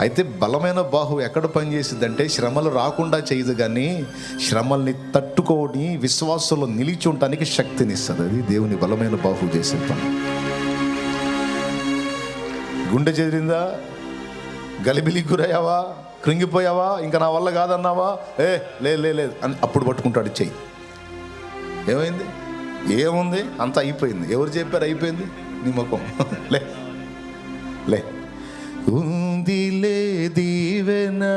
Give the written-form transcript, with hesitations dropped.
అయితే బలమైన బాహు ఎక్కడ పనిచేసిద్దంటే శ్రమలు రాకుండా చేయదు, కానీ శ్రమల్ని తట్టుకొని విశ్వాసంలో నిలిచి ఉండటానికి శక్తినిస్తుంది. అది దేవుని బలమైన బాహు చేసే పని. గుండె చెదిరిందా, గలిబిలికి గురయ్యావా, కృంగిపోయావా, ఇంకా నా వల్ల కాదన్నావా, లేదు అని అప్పుడు పట్టుకుంటాడు చెయ్యి. ఏమైంది, ఏముంది, అంతా అయిపోయింది. ఎవరు చెప్పారు అయిపోయింది? నీ ముఖం. లే ఉందిలే దీవెనా